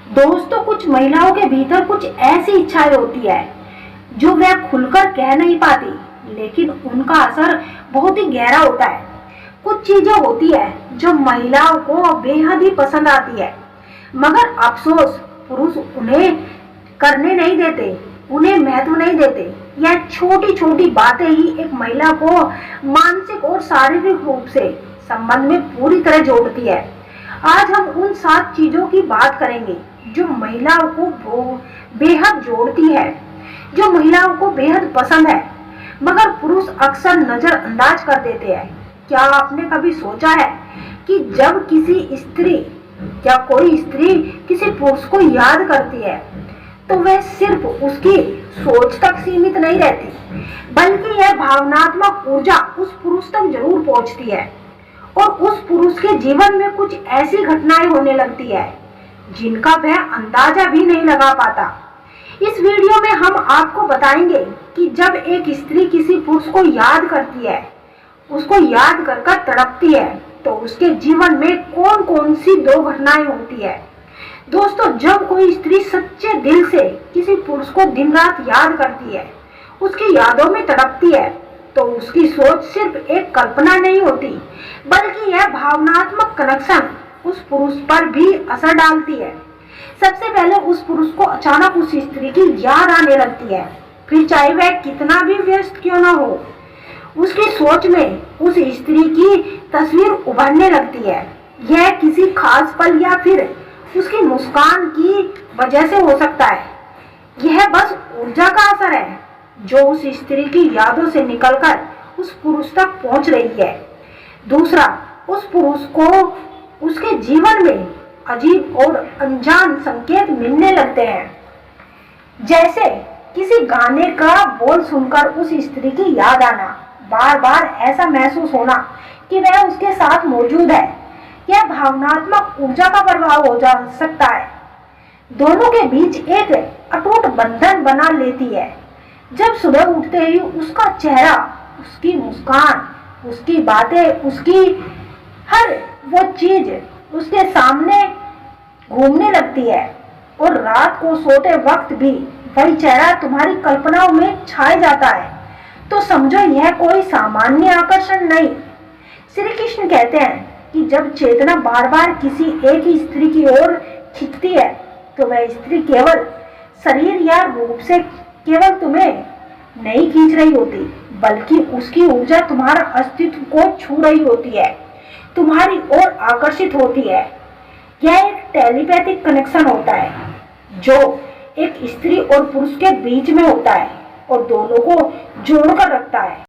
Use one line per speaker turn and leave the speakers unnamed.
दोस्तों, कुछ महिलाओं के भीतर कुछ ऐसी इच्छाएं होती है जो वह खुलकर कह नहीं पाती, लेकिन उनका असर बहुत ही गहरा होता है। कुछ चीजें होती है जो महिलाओं को बेहद ही पसंद आती है, मगर अफसोस पुरुष उन्हें करने नहीं देते, उन्हें महत्व नहीं देते। यह छोटी छोटी बातें ही एक महिला को मानसिक और शारीरिक रूप से संबंध में पूरी तरह जोड़ती है। आज हम उन 7 चीजों की बात करेंगे जो महिलाओं को बेहद जोड़ती है, जो महिलाओं को बेहद पसंद है, मगर पुरुष अक्सर नजरअंदाज कर देते हैं। क्या आपने कभी सोचा है कि जब कोई स्त्री किसी पुरुष को याद करती है तो वह सिर्फ उसकी सोच तक सीमित नहीं रहती, बल्कि यह भावनात्मक ऊर्जा उस पुरुष तक जरूर पहुंचती है और उस पुरुष के जीवन में कुछ ऐसी घटनाएं होने लगती है जिनका वह अंदाजा भी नहीं लगा पाता। इस वीडियो में हम आपको बताएंगे कि जब एक स्त्री किसी पुरुष को याद करती है, उसको याद कर कर तड़पती है, तो उसके जीवन में कौन कौन सी 2 घटनाएं होती है। दोस्तों, जब कोई स्त्री सच्चे दिल से किसी पुरुष को दिन रात याद करती है, उसकी यादों में तड़पती है, तो उसकी सोच सिर्फ एक कल्पना नहीं होती, बल्कि यह भावनात्मक कनेक्शन उस पुरुष पर भी असर डालती है। सबसे पहले उस पुरुष को अचानक उस स्त्री की याद आने लगती है, फिर चाहे वह कितना भी व्यस्त क्यों ना हो, उसकी सोच में उस स्त्री की तस्वीर उभरने लगती है। यह किसी खास पल या फिर उसकी मुस्कान की वजह से हो सकता है। यह बस ऊर्जा का असर है जो उस स्त्री की यादों से निकलकर उस पुरुष तक पहुंच रही है। दूसरा, उस पुरुष को उसके जीवन में अजीब और अनजान संकेत मिलने लगते हैं, जैसे किसी गाने का बोल सुनकर उस स्त्री की याद आना, बार बार ऐसा महसूस होना कि वह उसके साथ मौजूद है। यह भावनात्मक ऊर्जा का प्रभाव हो जा सकता है, दोनों के बीच एक अटूट बंधन बना लेती है। जब सुबह उठते ही उसका चेहरा, उसकी मुस्कान, उसकी बातें, उसकी हर वो चीज उसके सामने घूमने लगती है और रात को सोते वक्त भी वही चेहरा तुम्हारी कल्पनाओं में छाए जाता है, तो समझो यह कोई सामान्य आकर्षण नहीं। श्री कृष्ण कहते हैं कि जब चेतना बार बार किसी एक ही स्त्री की ओर खींचती है, तो वह स्त्री केवल शरीर या रूप से केवल तुम्हें नहीं खींच रही होती, बल्कि उसकी ऊर्जा तुम्हारा अस्तित्व को छू रही होती है, तुम्हारी ओर आकर्षित होती है। यह एक टेलीपैथिक कनेक्शन होता है जो एक स्त्री और पुरुष के बीच में होता है और दोनों को जोड़कर रखता है।